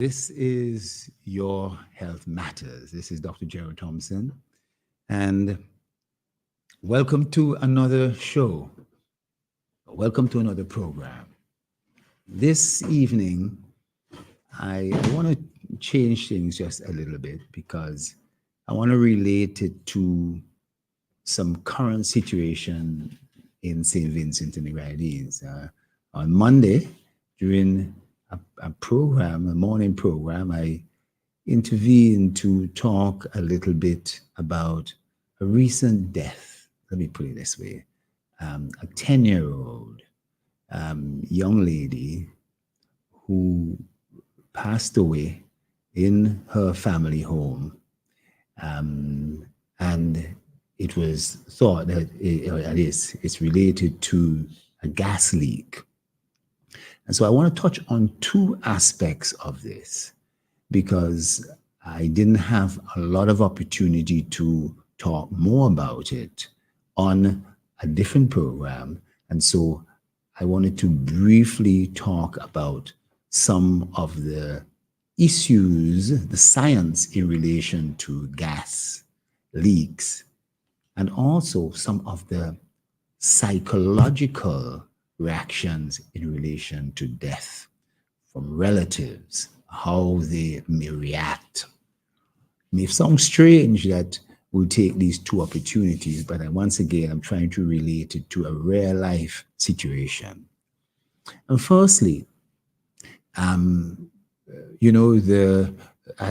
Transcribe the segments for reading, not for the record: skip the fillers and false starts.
This is Your Health Matters. This is Dr. Gerald Thompson, and welcome to another show. Welcome to another program. This evening, I want to change things just a little bit because I want to relate it to some current situation in St. Vincent and the Grenadines. On Monday, during a program, a morning program, I intervened to talk a little bit about a recent death. Let me put it this way. A 10-year-old young lady who passed away in her family home. And it was thought that it's related to a gas leak. And so I want to touch on two aspects of this because I didn't have a lot of opportunity to talk more about it on a different program. And so I wanted to briefly talk about some of the issues, the science in relation to gas leaks, and also some of the psychological reactions in relation to death from relatives, how they may react. It may sound strange that we'll take these two opportunities, but once again, I'm trying to relate it to a real life situation. And firstly, I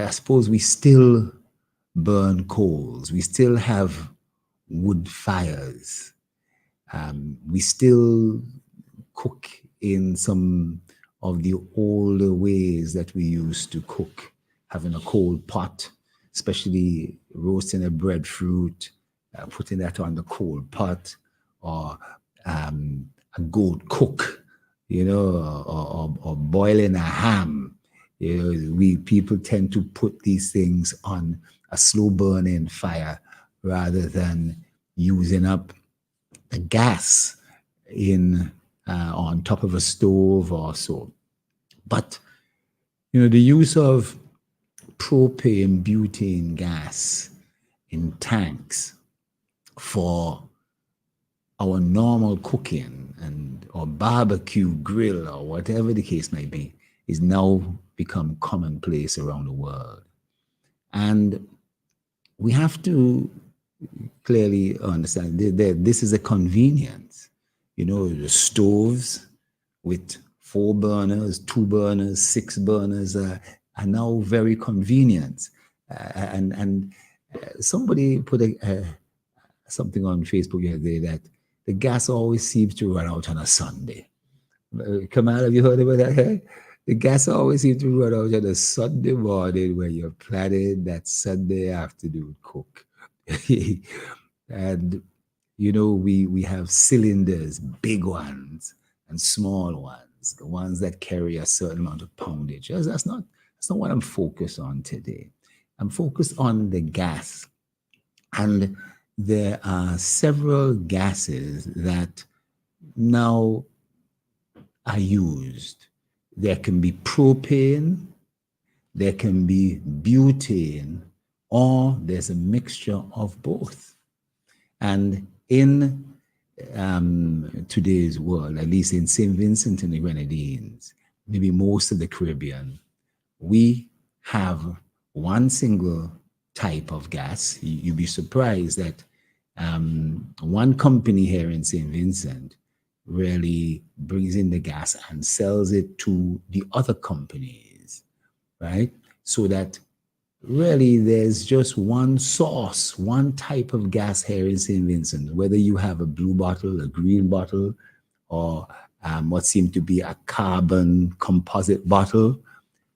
suppose we still burn coals. We still have wood fires. We still cook in some of the older ways that we used to cook, having a cold pot, especially roasting a breadfruit, putting that on the cold pot, or a goat cook, or boiling a ham. We people tend to put these things on a slow burning fire rather than using up the gas on top of a stove or so. But the use of propane butane gas in tanks for our normal cooking or barbecue grill or whatever the case may be is now become commonplace around the world. And we have to clearly understand that this is a convenience. The stoves with 4 burners, 2 burners, 6 burners are now very convenient. And somebody put something on Facebook the other day that the gas always seems to run out on a Sunday. Kamal, have you heard about that? Hey? The gas always seems to run out on a Sunday morning when you're planning that Sunday afternoon cook. And we have cylinders, big ones and small ones, the ones that carry a certain amount of poundage. That's not what I'm focused on today. I'm focused on the gas. And there are several gases that now are used. There can be propane, there can be butane, or there's a mixture of both. And in today's world, at least in St. Vincent and the Grenadines, maybe most of the Caribbean, we have one single type of gas. You'd be surprised that one company here in St. Vincent really brings in the gas and sells it to the other companies, right? So that really there's just one source, one type of gas here in St. Vincent, whether you have a blue bottle, a green bottle, or what seemed to be a carbon composite bottle,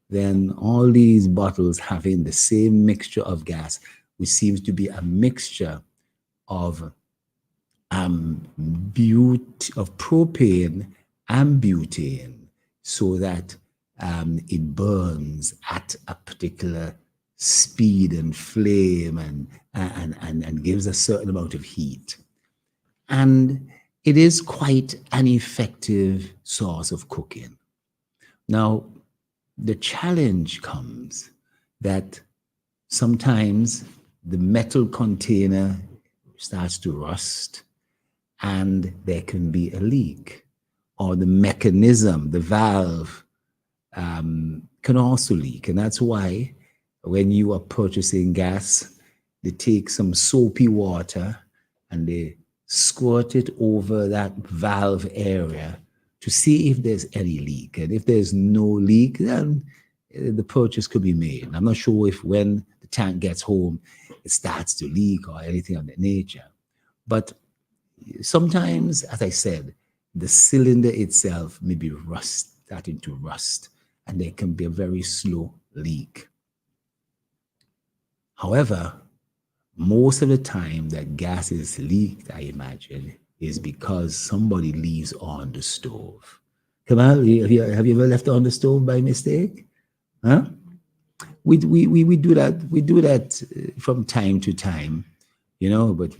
then all these bottles having the same mixture of gas, which seems to be a mixture of propane and butane, so that it burns at a particular speed and flame and gives a certain amount of heat. And it is quite an effective source of cooking. Now, the challenge comes that sometimes the metal container starts to rust and there can be a leak, or the mechanism, the valve, can also leak. And that's why when you are purchasing gas, they take some soapy water and they squirt it over that valve area to see if there's any leak. And if there's no leak, then the purchase could be made. I'm not sure if when the tank gets home, it starts to leak or anything of that nature. But sometimes, as I said, the cylinder itself may be starting to rust, and there can be a very slow leak. However, most of the time that gas is leaked, I imagine, is because somebody leaves on the stove. Come on, have you ever left on the stove by mistake? Huh? We do that. We do that from time to time, But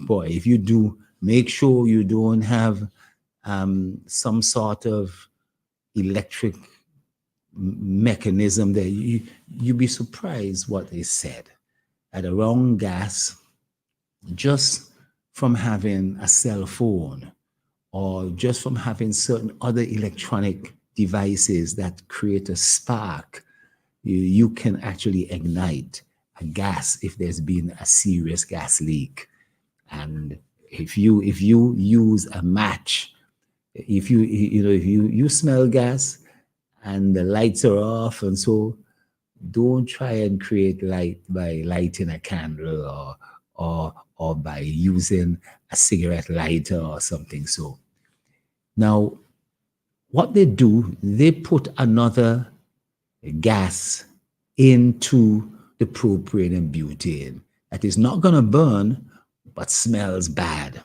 boy, if you do, make sure you don't have some sort of electric mechanism there. You'd be surprised what they said. At around gas, just from having a cell phone or just from having certain other electronic devices that create a spark, you can actually ignite a gas if there's been a serious gas leak. And if you use a match, if you smell gas and the lights are off, and so don't try and create light by lighting a candle or by using a cigarette lighter or something. So now what they do, they put another gas into the propane and butane that is not going to burn but smells bad,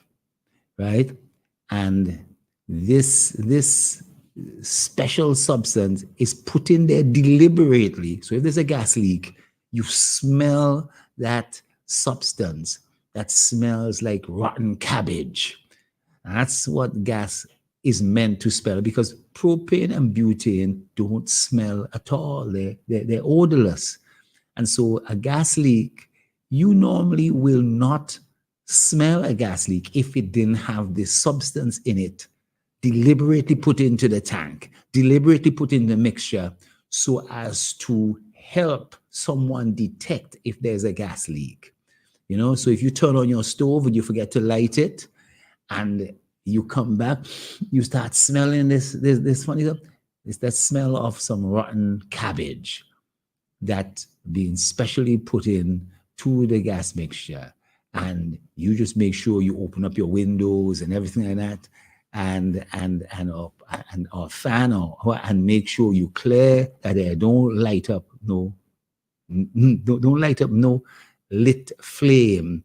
right? And this special substance is put in there deliberately. So if there's a gas leak, you smell that substance that smells like rotten cabbage. That's what gas is meant to smell, because propane and butane don't smell at all. They're odorless. And so a gas leak, you normally will not smell a gas leak if it didn't have this substance in it deliberately put into the tank, deliberately put in the mixture so as to help someone detect if there's a gas leak. So if you turn on your stove and you forget to light it and you come back, you start smelling this funny stuff. It's that smell of some rotten cabbage that being specially put in to the gas mixture. And you just make sure you open up your windows and everything like that, and or fan and make sure you clear that air. Don't light up no lit flame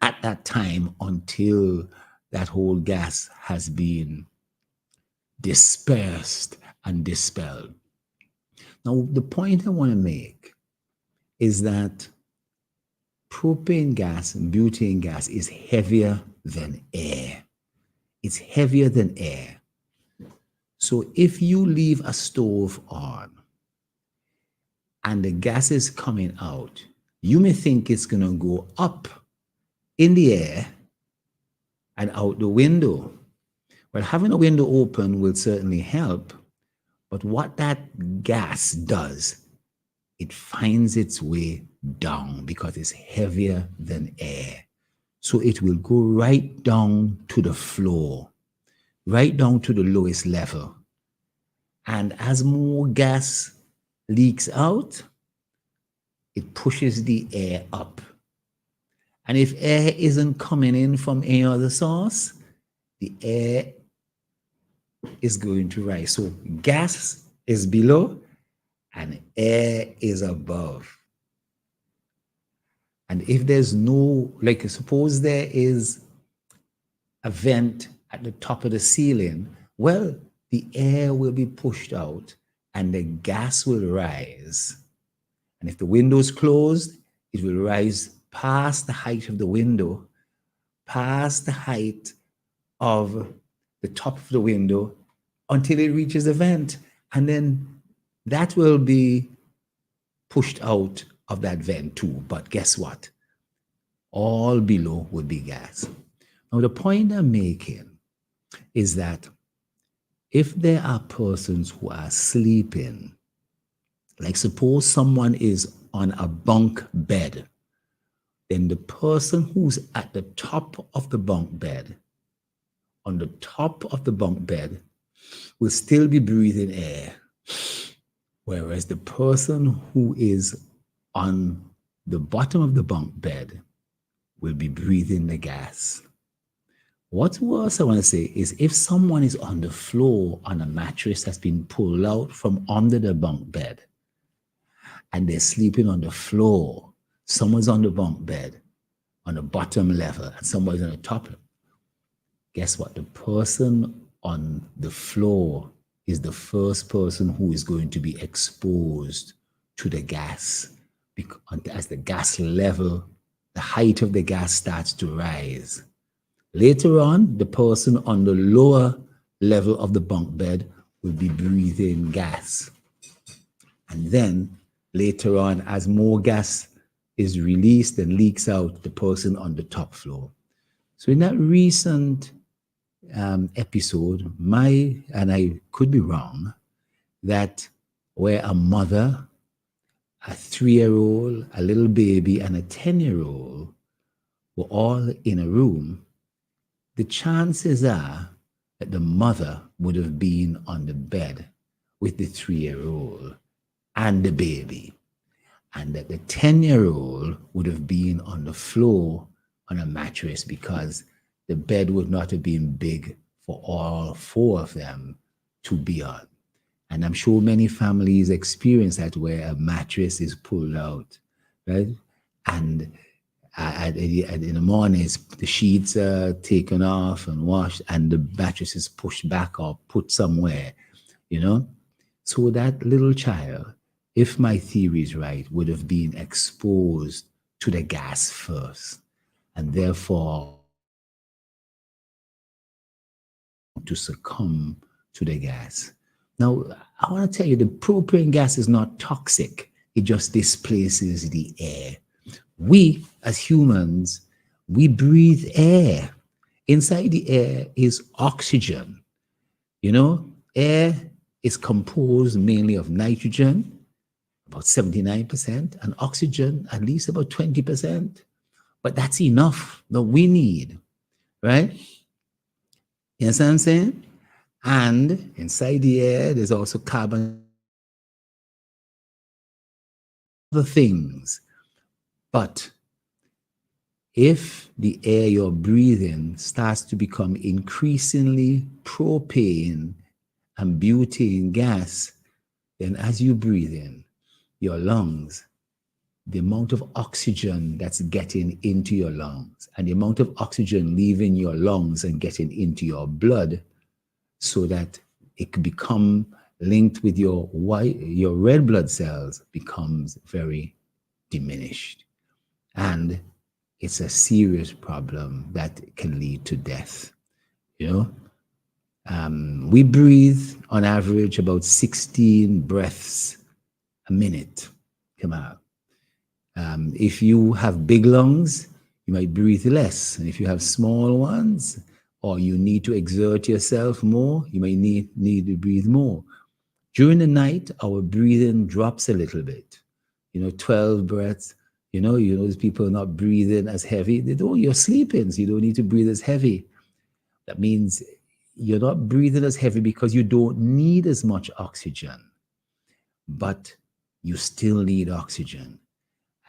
at that time until that whole gas has been dispersed and dispelled. Now, the point I want to make is that propane gas and butane gas is heavier than air. It's heavier than air. So if you leave a stove on and the gas is coming out, you may think it's going to go up in the air and out the window. Well, having a window open will certainly help, but what that gas does, it finds its way down because it's heavier than air. So it will go right down to the floor, right down to the lowest level. And as more gas leaks out, it pushes the air up. And if air isn't coming in from any other source, the air is going to rise. So gas is below and air is above. And if there's no, like suppose there is a vent at the top of the ceiling, well, the air will be pushed out and the gas will rise. And if the window is closed, it will rise past the height of the window, past the height of the top of the window until it reaches the vent. And then that will be pushed out of that vent too. But guess what? All below would be gas. Now, the point I'm making is that if there are persons who are sleeping, like suppose someone is on a bunk bed, then the person who's at the top of the bunk bed, on the top of the bunk bed, will still be breathing air, whereas the person who is on the bottom of the bunk bed will be breathing the gas. What's worse, I want to say, is if someone is on the floor on a mattress that's been pulled out from under the bunk bed and they're sleeping on the floor, someone's on the bunk bed on the bottom level and someone's on the top. Guess what? The person on the floor is the first person who is going to be exposed to the gas. Because as the gas level, the height of the gas starts to rise. Later on, the person on the lower level of the bunk bed will be breathing gas. And then later on, as more gas is released and leaks out, the person on the top floor. So in that recent episode, and I could be wrong, that where a mother, a 3-year-old, a little baby, and a 10-year-old were all in a room, the chances are that the mother would have been on the bed with the 3-year-old and the baby, and that the 10-year-old would have been on the floor on a mattress because the bed would not have been big for all 4 of them to be on. And I'm sure many families experience that where a mattress is pulled out, right? And in the mornings, the sheets are taken off and washed, and the mattress is pushed back or put somewhere, you know? So that little child, if my theory is right, would have been exposed to the gas first, and therefore to succumb to the gas. Now, I want to tell you, the propane gas is not toxic. It just displaces the air. We, as humans, we breathe air. Inside the air is oxygen. You know, air is composed mainly of nitrogen, about 79%, and oxygen, at least about 20%. But that's enough that we need, right? You understand what I'm saying? And inside the air, there's also carbon, other things. But if the air you're breathing starts to become increasingly propane and butane gas, then as you breathe in, your lungs, the amount of oxygen that's getting into your lungs and the amount of oxygen leaving your lungs and getting into your blood so that it can become linked with your red blood cells becomes very diminished. And it's a serious problem that can lead to death. You know, we breathe on average about 16 breaths a minute. Come on. If you have big lungs, you might breathe less. And if you have small ones, or you need to exert yourself more, you may need to breathe more. During the night, our breathing drops a little bit. 12 breaths. Those people are not breathing as heavy. You're sleeping, so you don't need to breathe as heavy. That means you're not breathing as heavy because you don't need as much oxygen, but you still need oxygen.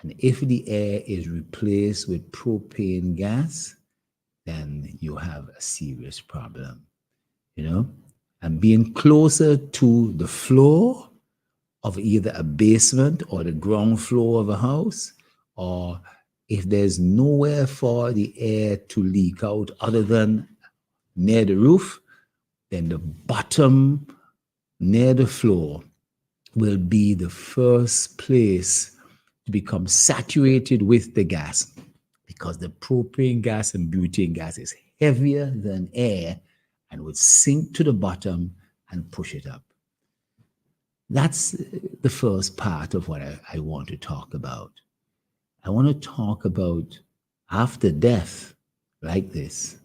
And if the air is replaced with propane gas, then you have a serious problem, and being closer to the floor of either a basement or the ground floor of a house, or if there's nowhere for the air to leak out other than near the roof, then the bottom near the floor will be the first place to become saturated with the gas, because the propane gas and butane gas is heavier than air and would sink to the bottom and push it up. That's the first part of what I want to talk about. I want to talk about after death, like this,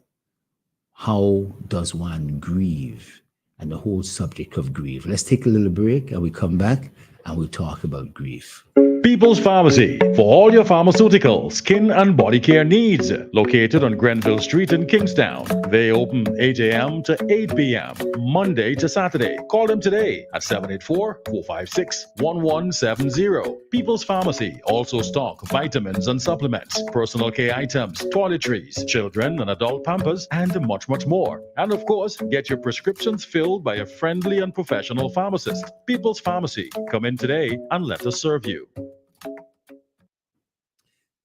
how does one grieve and the whole subject of grief. Let's take a little break and we come back and we talk about grief. People's Pharmacy for all your pharmaceutical, skin, and body care needs. Located on Grenville Street in Kingstown. They open 8 a.m. to 8 p.m. Monday to Saturday. Call them today at 784-456-1170. People's Pharmacy also stock vitamins and supplements, personal care items, toiletries, children and adult pampers, and much, much more. And of course, get your prescriptions filled by a friendly and professional pharmacist. People's Pharmacy. Come in today and let us serve you.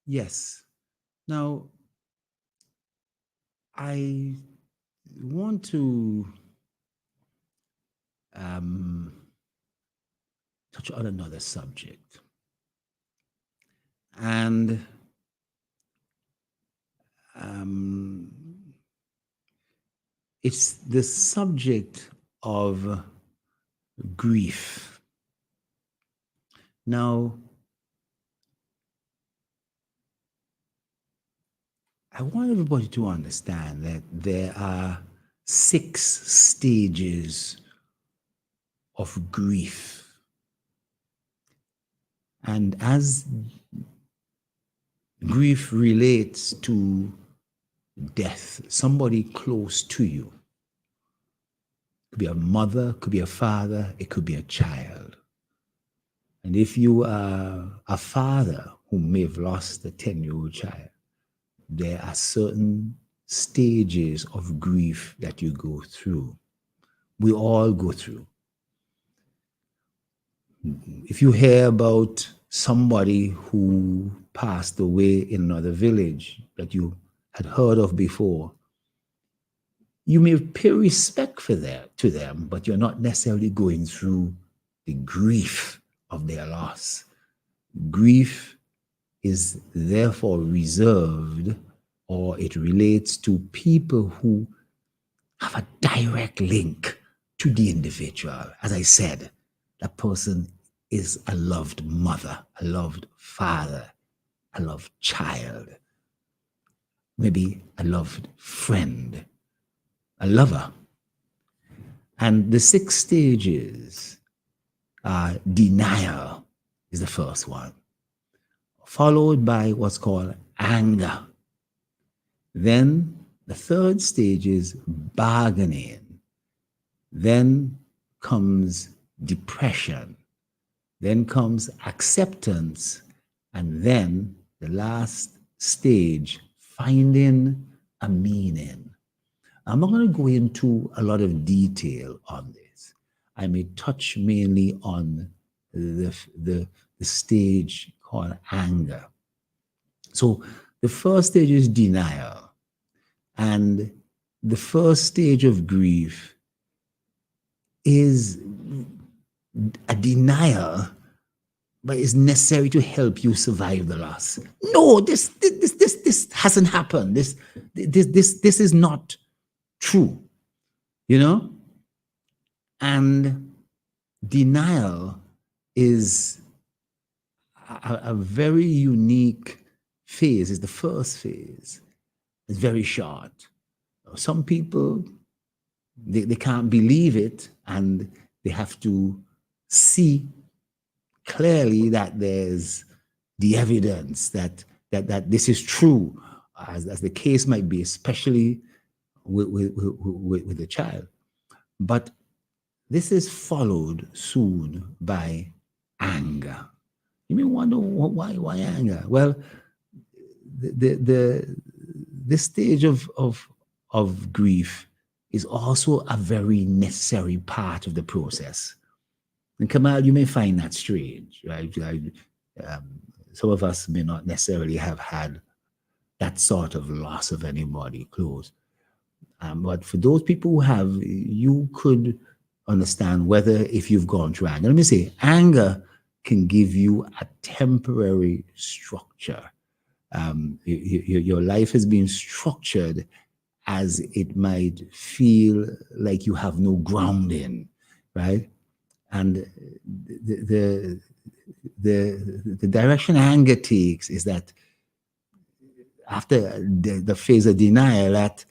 Yes. Now, I want to touch on another subject. And it's the subject of grief. Now, I want everybody to understand that there are 6 stages of grief. And as grief relates to death, somebody close to you, it could be a mother, it could be a father, it could be a child. And if you are a father who may have lost a 10-year-old child, there are certain stages of grief that you go through. We all go through. If you hear about somebody who passed away in another village that you had heard of before, you may pay respect to them, but you're not necessarily going through the grief of their loss. Grief is therefore reserved, or it relates to people who have a direct link to the individual. As I said, that person is a loved mother, a loved father, a loved child, maybe a loved friend, a lover. And the 6 stages are denial is the first one, followed by what's called anger. Then the 3rd stage is bargaining. Then comes depression. Then comes acceptance. And then the last stage, finding a meaning. I'm not going to go into a lot of detail on this. I may touch mainly on the stage called anger. So the first stage is denial. And the first stage of grief is a denial, but it's necessary to help you survive the loss. No, this hasn't happened. This is not true, you know? And denial is a very unique phase. It's the first phase. It's very short. Some people, they can't believe it, and they have to see clearly that there's the evidence that this is true, as the case might be, especially with the child. But this is followed soon by anger. You may wonder why anger? Well, this stage of grief is also a very necessary part of the process. And Kamal, you may find that strange, right? Some of us may not necessarily have had that sort of loss of anybody close. But for those people who have, you could understand whether if you've gone through anger. Let me say, anger can give you a temporary structure. Your life has been structured as it might feel like you have no grounding, right? And the direction anger takes is that after the phase of denial, that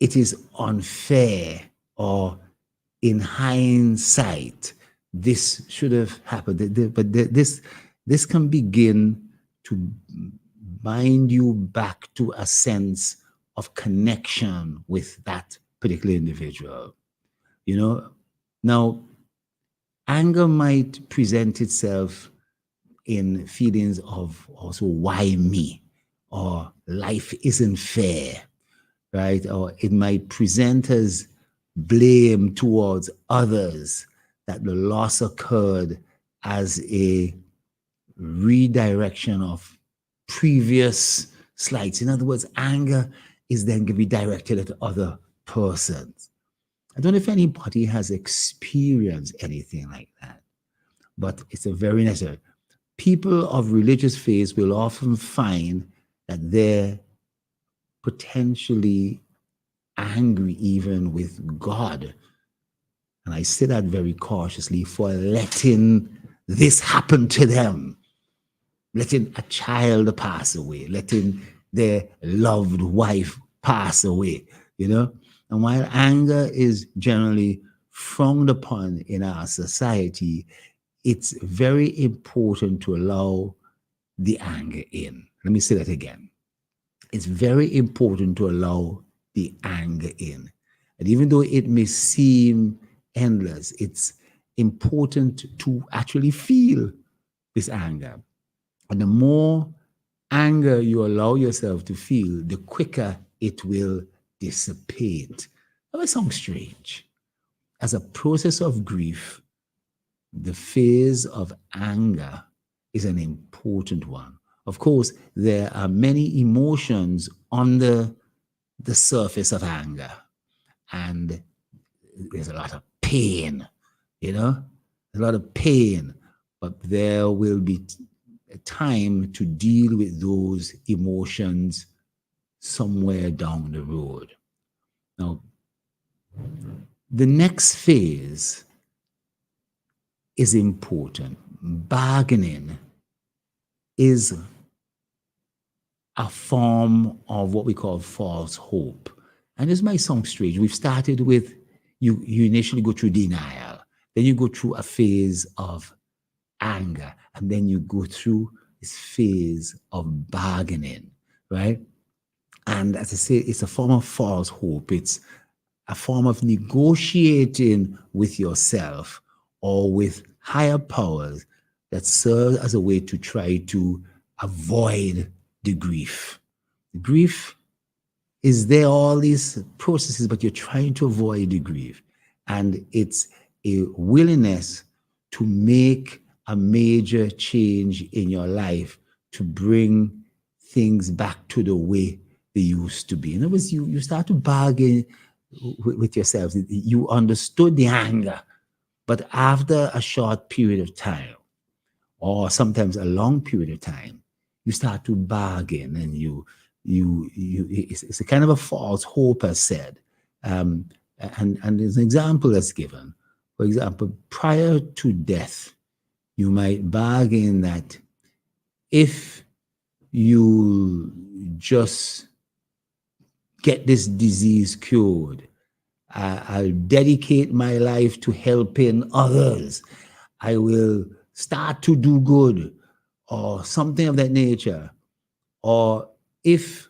it is unfair, or in hindsight, this should have happened. But this can begin to bind you back to a sense of connection with that particular individual. You know, now anger might present itself in feelings of also why me, or life isn't fair, right? Or it might present as blame towards others that the loss occurred as a redirection of previous slights. In other words, anger is then going to be directed at other persons. I don't know if anybody has experienced anything like that, but it's a very necessary. People of religious faith will often find that they're potentially angry even with God. And I say that very cautiously, for letting this happen to them, letting a child pass away, letting their loved wife pass away, you know? And while anger is generally frowned upon in our society, it's very important to allow the anger in. Let me say that again. It's very important to allow the anger in. And even though it may seem endless, it's important to actually feel this anger. And the more anger you allow yourself to feel, the quicker it will dissipate. That might sound strange. As a process of grief, the phase of anger is an important one. Of course, there are many emotions under the surface of anger, and there's a lot of pain, you know, a lot of pain, but there will be a time to deal with those emotions somewhere down the road. Now, the next phase is important. Bargaining is a form of what we call false hope. And this might sound strange. We've started with you initially go through denial, then you go through a phase of anger, and then you go through this phase of bargaining, right? And as I say, it's a form of false hope. It's a form of negotiating with yourself or with higher powers that serve as a way to try to avoid the grief. The grief is there, all these processes, but you're trying to avoid the grief. And it's a willingness to make a major change in your life to bring things back to the way they used to be. In other words, you start to bargain with yourselves. You understood the anger, but after a short period of time, or sometimes a long period of time, you start to bargain, and it's a kind of a false hope, as said. And there's an example that's given. For example, prior to death, you might bargain that if you just get this disease cured, I'll dedicate my life to helping others. I will start to do good, or something of that nature. Or if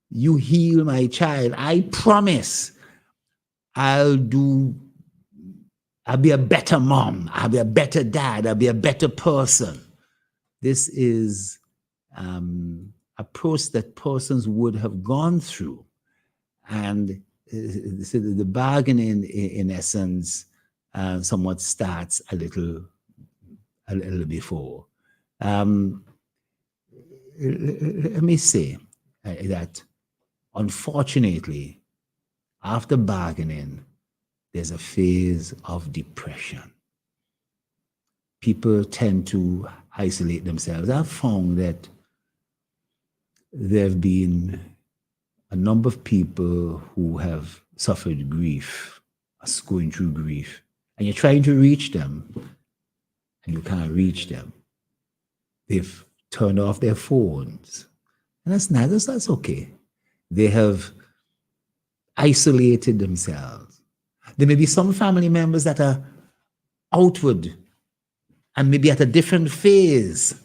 you heal my child, I promise I'll be a better mom, I'll be a better dad, I'll be a better person. This is a process that persons would have gone through. And so the bargaining, in essence, somewhat starts a little before. Let me say that, unfortunately, after bargaining, there's a phase of depression. People tend to isolate themselves. I've found that there have been a number of people who have suffered grief, going through grief, and you're trying to reach them, and you can't reach them. They've turned off their phones. And that's nice. That's okay. They have isolated themselves. There may be some family members that are outward and maybe at a different phase.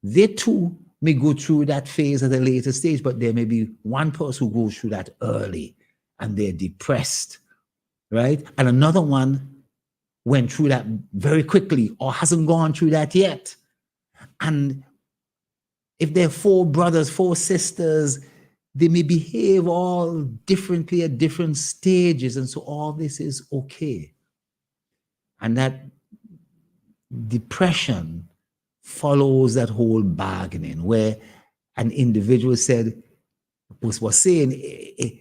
They too may go through that phase at a later stage, but there may be one person who goes through that early and they're depressed, right? And another one went through that very quickly or hasn't gone through that yet. And if there are 4 brothers, 4 sisters, they may behave all differently at different stages. And so all this is okay. And that depression follows that whole bargaining where an individual was saying,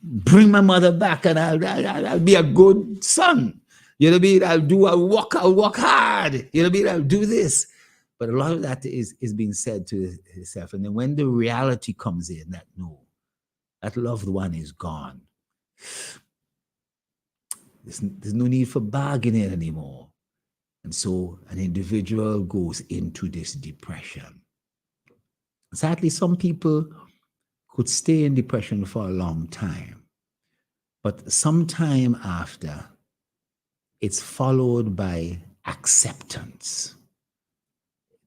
bring my mother back and I'll be a good son. You know what I mean? I'll work hard. You know what I mean? I'll do this. But a lot of that is being said to himself. And then when the reality comes in that no, that loved one is gone. There's no need for bargaining anymore. And so an individual goes into this depression. Sadly, some people could stay in depression for a long time. But sometime after, it's followed by acceptance.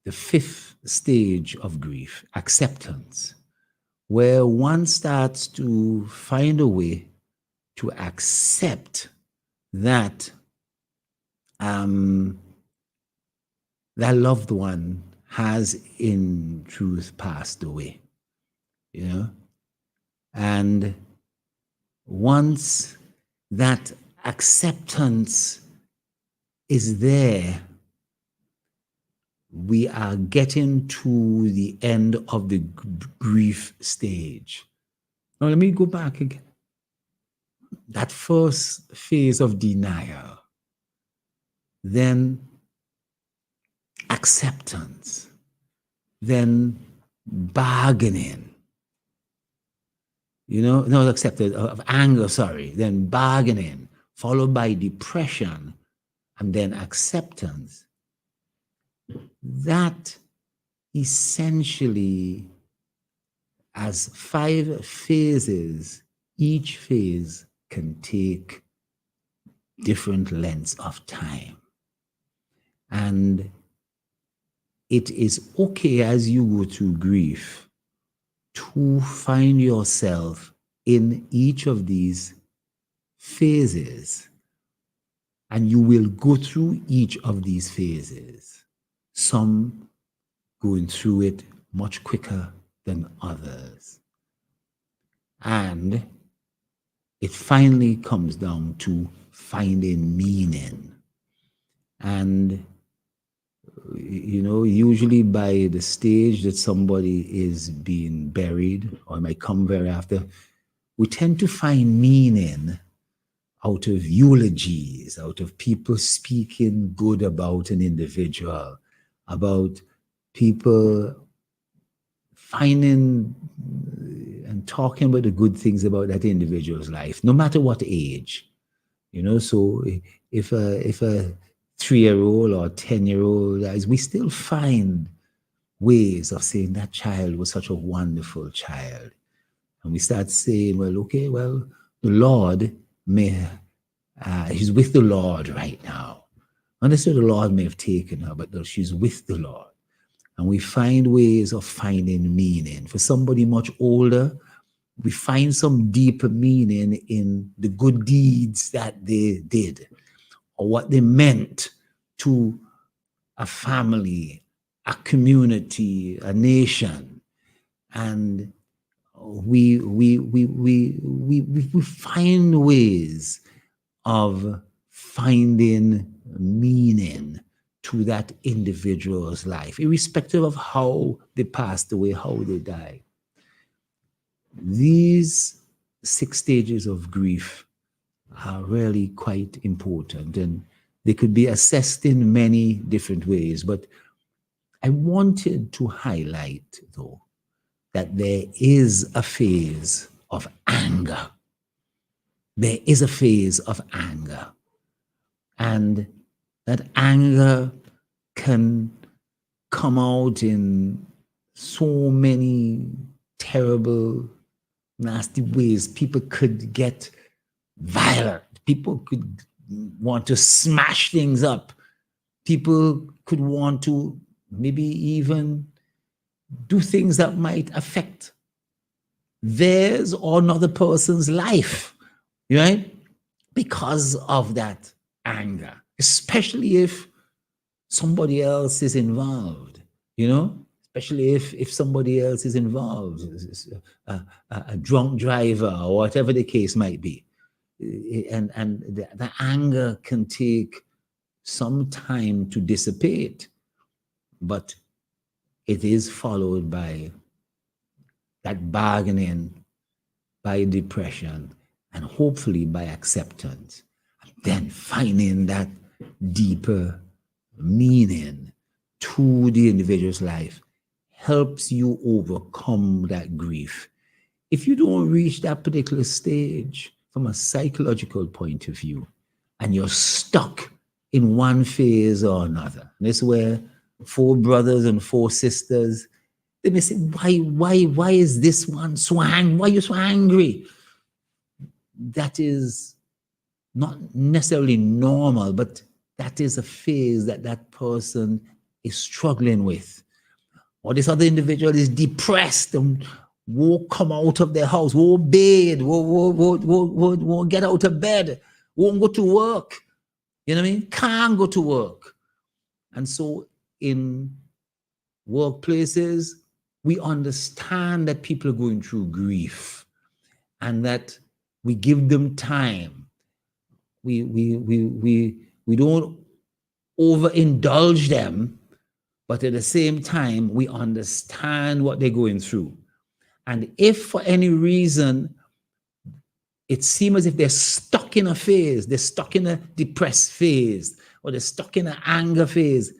The 5th stage of grief, acceptance, where one starts to find a way to accept that that loved one has in truth passed away, and once that acceptance is there, we are getting to the end of the grief stage. Now, let me go back again. That first phase of denial, then acceptance, then bargaining, not accepted, of anger, then bargaining, followed by depression, and then acceptance. That essentially, as 5 phases, each phase can take different lengths of time. And it is okay as you go through grief to find yourself in each of these phases. And you will go through each of these phases. Some going through it much quicker than others. And it finally comes down to finding meaning. And, usually by the stage that somebody is being buried, or it might come very after, we tend to find meaning out of eulogies, out of people speaking good about an individual, about people finding and talking about the good things about that individual's life, no matter what age. So if a 3-year-old or 10-year-old dies, we still find ways of saying that child was such a wonderful child. And we start saying, the Lord she's with the Lord right now. Not necessarily the Lord may have taken her, but she's with the Lord. And we find ways of finding meaning. For somebody much older, we find some deeper meaning in the good deeds that they did, or what they meant to a family, a community, a nation. And we find ways of finding meaning to that individual's life, irrespective of how they passed away, how they died. These 6 stages of grief are really quite important, and they could be assessed in many different ways. But I wanted to highlight, though, that there is a phase of anger. there is a phase of anger. And that anger can come out in so many terrible, nasty ways. People could get violent. People could want to smash things up. People could want to maybe even do things that might affect theirs or another person's life, right? Because of that anger, especially if somebody else is involved, especially if somebody else is involved, a drunk driver or whatever the case might be. And the anger can take some time to dissipate, but it is followed by that bargaining, by depression, and hopefully by acceptance. And then finding that deeper meaning to the individual's life helps you overcome that grief. If you don't reach that particular stage from a psychological point of view, and you're stuck in one phase or another, and this is where 4 brothers and 4 sisters, they may say, why is this one so angry? Why are you so angry? That is not necessarily normal, but that is a phase that person is struggling with. Or this other individual is depressed and won't come out of their house, won't bathe, won't get out of bed, won't go to work. You know what I mean? Can't go to work. And so in workplaces, we understand that people are going through grief and that we give them time. We don't overindulge them, but at the same time, we understand what they're going through. And if for any reason it seems as if they're stuck in a phase, they're stuck in a depressed phase, or they're stuck in an anger phase,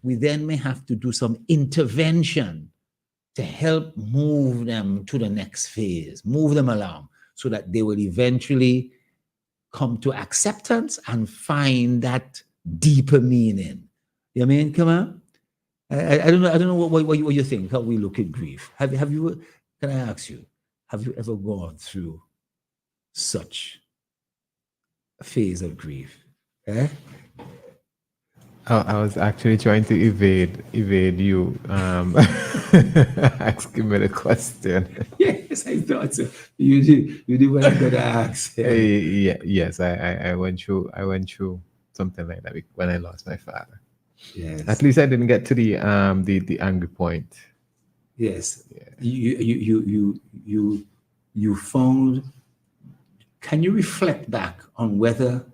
we then may have to do some intervention to help move them to the next phase, move them along, so that they will eventually come to acceptance and find that deeper meaning. You know what I mean? Come on. I don't know what you think, how we look at grief. Have you, can I ask you, have you ever gone through such a phase of grief? Eh? I was actually trying to evade you asking me the question. Yes, I thought so. You did what I'm gonna ask. Yes, I went through something like that when I lost my father. Yes. At least I didn't get to the angry point. Yes. Yeah. You found. Can you reflect back on whether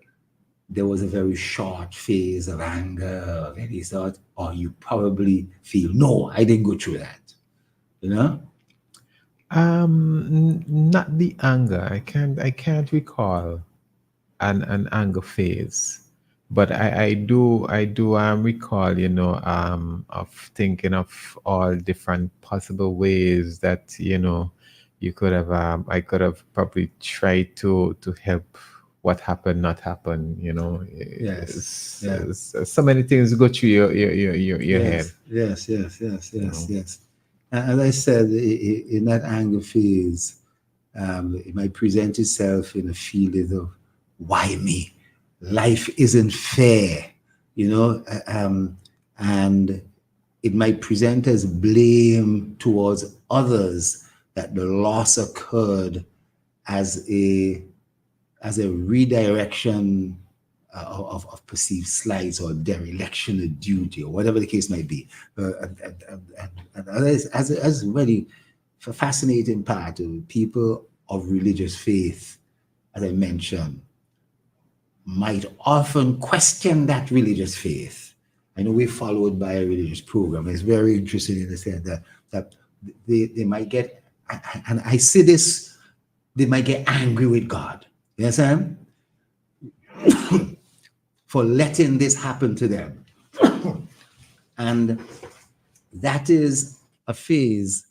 there was a very short phase of anger of any sort, or you probably feel, no, I didn't go through that, you know? Not the anger. I can't recall an anger phase, but I do recall, of thinking of all different possible ways that you could have I could have probably tried to help what happened not happen. Yes. So many things go through your head. Yes. As I said, in that anger phase, it might present itself in a feeling of, why me? Life isn't fair, and it might present as blame towards others that the loss occurred as a redirection of perceived slights or dereliction of duty or whatever the case might be. And as really a fascinating part of people of religious faith, as I mentioned, might often question that religious faith. I know we're followed by a religious program. It's very interesting in the sense that they might get, and I see this, they might get angry with God. You understand? For letting this happen to them. And that is a phase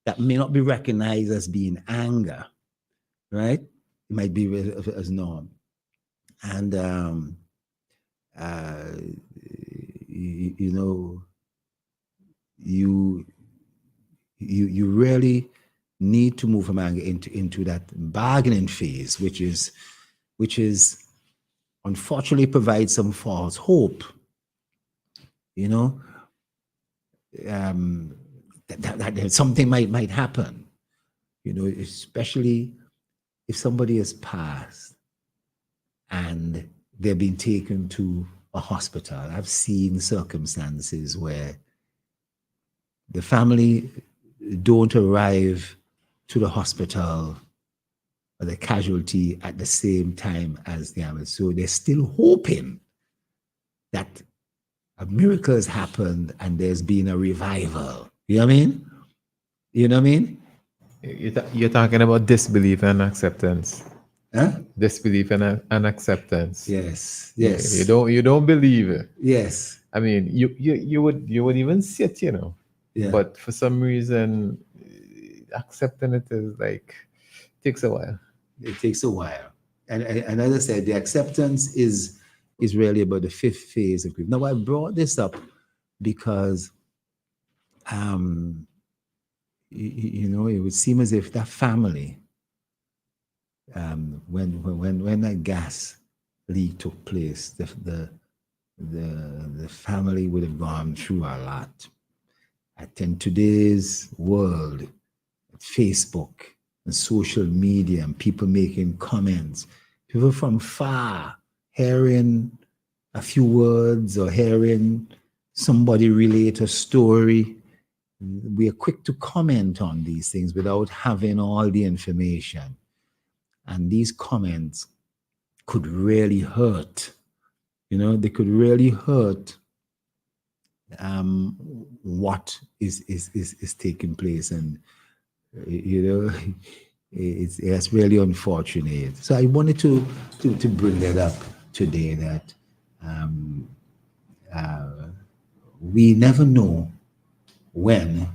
that may not be recognized as being anger, right? it might be as norm. And you know, you really need to move from anger into that bargaining phase, which is unfortunately provides some false hope. You know, that something might happen. You know, especially if somebody has passed and they've been taken to a hospital. I've seen circumstances where the family don't arrive to the hospital or the casualty at the same time as the ambulance. So they're still hoping that a miracle has happened and there's been a revival. You know what I mean? You know what I mean? You're talking about disbelief and acceptance. Huh? Disbelief and acceptance. Yes. Yes. You don't believe it. Yes. I mean, you would even sit, you know. Yeah. But for some reason, accepting it is like takes a while. It takes a while. And as I said, the acceptance is really about the fifth phase of grief. Now, I brought this up because you know, it would seem as if that family, when that gas leak took place, the family would have gone through a lot. In today's world, Facebook and social media and people making comments, people from far hearing a few words or hearing somebody relate a story, we are quick to comment on these things without having all the information. And these comments could really hurt. You know, they could really hurt what is taking place. And, you know, it's really unfortunate. So I wanted to bring that up today, that we never know when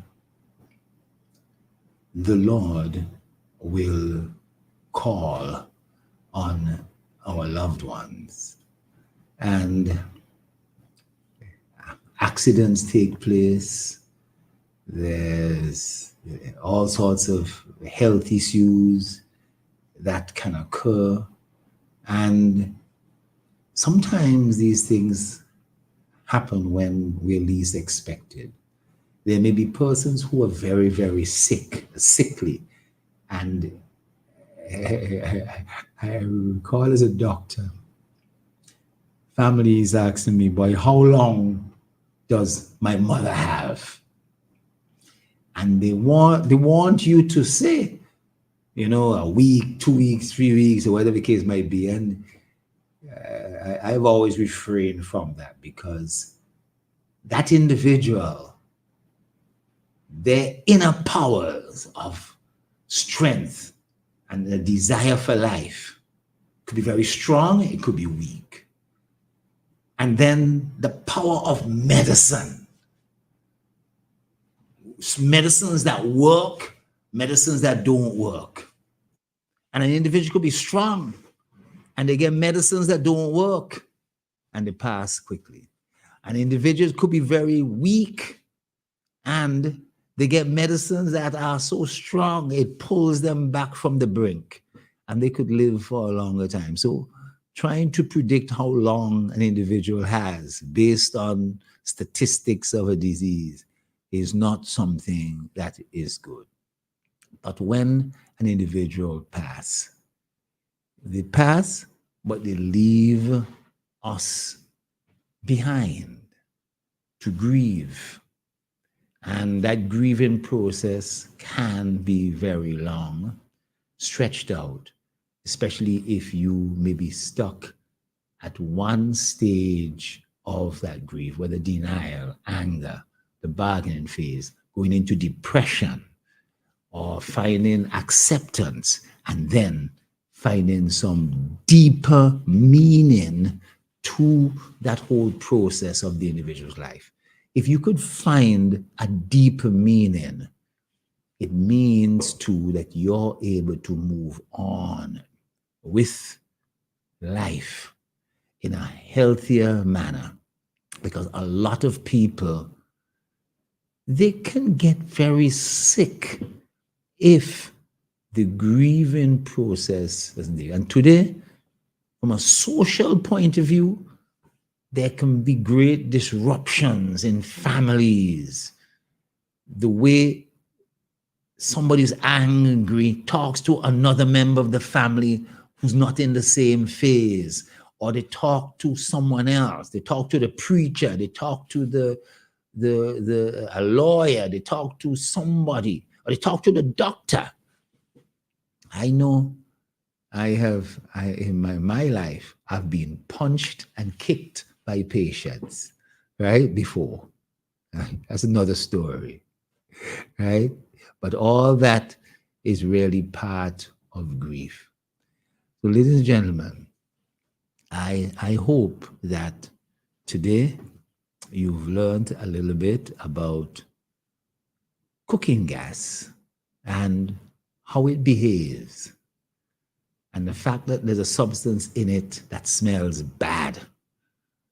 the Lord will call on our loved ones. And accidents take place. There's all sorts of health issues that can occur. And sometimes these things happen when we're least expected. There may be persons who are very, very sickly. And I recall as a doctor, family is asking me, boy, how long does my mother have? And they want you to say, you know, a week, 2 weeks, 3 weeks, or whatever the case might be. And I've always refrained from that, because that individual, their inner powers of strength and the desire for life could be very strong, it could be weak. And then the power of medicines that work, medicines that don't work. And an individual could be strong and they get medicines that don't work and they pass quickly. An individual could be very weak and they get medicines that are so strong, it pulls them back from the brink and they could live for a longer time. So trying to predict how long an individual has based on statistics of a disease is not something that is good. But when an individual passes, they pass, but they leave us behind to grieve. And that grieving process can be very long, stretched out, especially if you may be stuck at one stage of that grief, whether denial, anger, the bargaining phase, going into depression, or finding acceptance, and then finding some deeper meaning to that whole process of the individual's life. If you could find a deeper meaning, it means too that you're able to move on. with life in a healthier manner. Because a lot of people, they can get very sick if the grieving process doesn't take. And today, from a social point of view, there can be great disruptions in families. The way somebody's angry, talks to another member of the family who's not in the same phase, or they talk to someone else, they talk to the preacher, they talk to a lawyer, they talk to somebody, or they talk to the doctor. I know in my life, I've been punched and kicked by patients, right? Before. That's another story, right? But all that is really part of grief. So, ladies and gentlemen, I hope that today you've learned a little bit about cooking gas and how it behaves, and the fact that there's a substance in it that smells bad.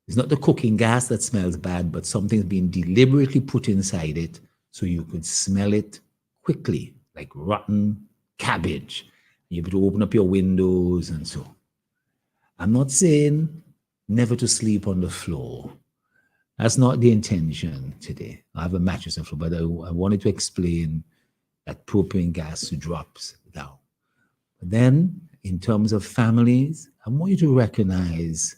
It's not the cooking gas that smells bad, but something's been deliberately put inside it so you could smell it quickly, like rotten cabbage. You're able to open up your windows and so. I'm not saying never to sleep on the floor. That's not the intention today. I have a mattress on the floor, but I wanted to explain that propane gas drops down. But then, in terms of families, I want you to recognize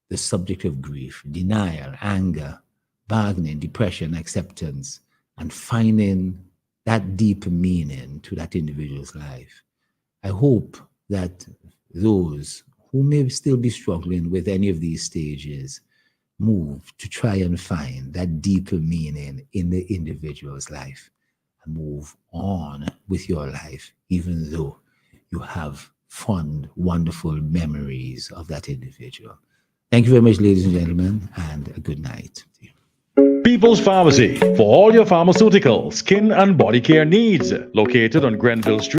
the subject of grief, denial, anger, bargaining, depression, acceptance, and finding that deeper meaning to that individual's life. I hope that those who may still be struggling with any of these stages move to try and find that deeper meaning in the individual's life and move on with your life, even though you have fond, wonderful memories of that individual. Thank you very much, ladies and gentlemen, and a good night to you. People's Pharmacy, for all your pharmaceutical, skin and body care needs. Located on Grenville Street.